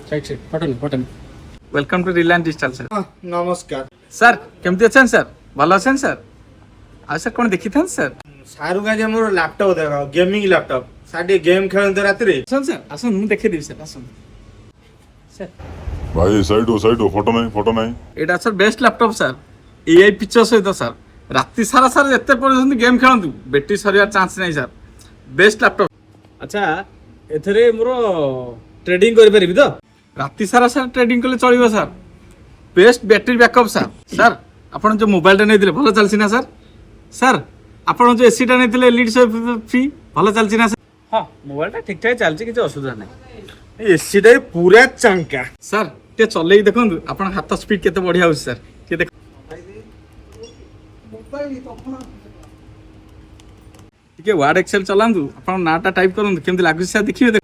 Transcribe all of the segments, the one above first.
Side से button welcome to Reliance Digital sir. नमस्कार sir केमती अच्छा सर भल अच्छा सर आ सर कौन देखी था सर सारू का मोर लैपटॉप देखा गेमिंग लैपटॉप साडे गेम खेलते रात रे आसन सर आसन मु देखे देबी सर आसन सर भाई साइड हो फोटो नहीं एटा sir best laptop sir AI feature सहित सर राति सारा सर एते पर्यंत गेम खेलंतु बैटरी सरियार चांस नहीं सर बेस्ट लैपटॉप अच्छा एथरे मोर ट्रेडिंग करि परिबि तो राति सारा सर ट्रेडिंग कले चलिबो sir best battery backup sir sir आपण जो मोबाइल टा नहीं भल चलछि ना सर सर आपण जो एसी टा नहीं एलईडी फ्री भल चलछि ना सर हां मोबाइल टा ठीक ठाक चलछि किछ असुविधा नै एसी टा पूरा चंका सर ते चलेई देखंतु आपण हाथ स्पीड केते बढ़िया होछि सर के देख ଟିକେ ୱାର୍ଡ ଏକ୍ସେଲ ଚଲାନ୍ତୁ ଆପଣ ନାଁଟା ଟାଇପ୍ କରନ୍ତୁ କେମିତି ଲାଗୁଛି ସାର୍ ଦେଖିବେ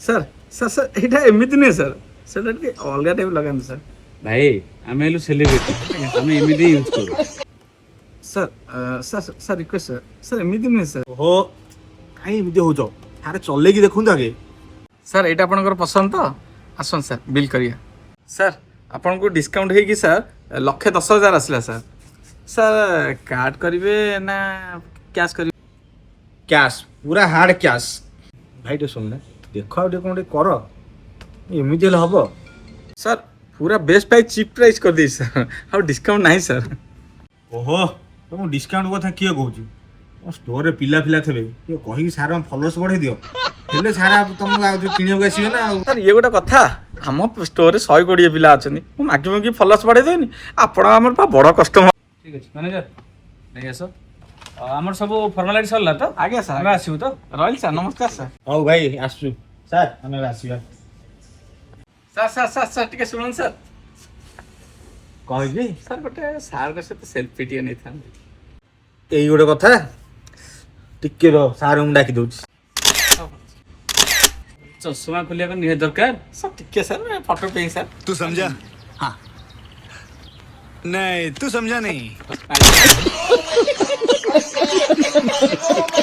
ସାର୍ ସାର୍ ସାର୍ ଏଇଟା ଏମିତି ନୁହେଁ ସାର୍ ସେଟା ଟିକେ ଅଲଗା ଟାଇପ୍ ଲଗାନ୍ତୁ ସାର୍ भाई आमे हेलु सेलिब्रिटी आमे एमिदी यूज करू sir sir sir request sir sir ଏମିତି ନୁହେଁ ସାର୍ ओहो काई एमिते हो जाओ अरे चले की देखुं आगे ସାର୍ ଏଇଟା ଆପଣଙ୍କର ପସନ୍ଦ ତ ଆସନ୍ତୁ ସାର୍ ବିଲ୍ କରିବା ସାର୍ ଆପଣଙ୍କୁ ଡିସକାଉଣ୍ଟ ହେଇକି ସାର୍ 1,10,000 ଆସିଲା ସାର୍ ସାର୍ କାର୍ଡ଼ କରିବେ ନା କ୍ୟାସ୍ କରିବେ कैश पूरा हार्ड कैश भाई टे सुन देख आ कोन कर एमिते हबो सर पूरा बेस्ट प्राइस चीप प्राइस कर दी सर और डिस्काउंट नहीं सर ओहो तुम डिस्काउंट कथा किए कहूछु स्टोर रे पिला पिला थबे किए कहि सारा फॉलोअर्स बढ़े दियो हेले सारा तुम किनियो आसीबे ना सर ये गोटे कथा आम स्टोर 120 पिला अच्छे मागि मागि फॉलोअर्स बढ़े देनी आपण आमर पा बड़ कस्टमर ठीक अछि मैनेजर नहीं आसो हमर सब फॉर्मेलिटी सरला तो आज्ञा सर आमे आसीबो तो रहिल सर नमस्कार सर औ भाई आसु सर हमें आसीबा सर सर सर सर टिके सुनन सर कहबी सर गोटे सार के साथ सेल्फी टिके नहीं था एई गोटे कथा टिके रो सार हम डाकी दउछि चश्मा खोलिया को निहे दरकार सर टिके सर मैं फोटो पे सर तू समझा हाँ नहीं तू समझा नहीं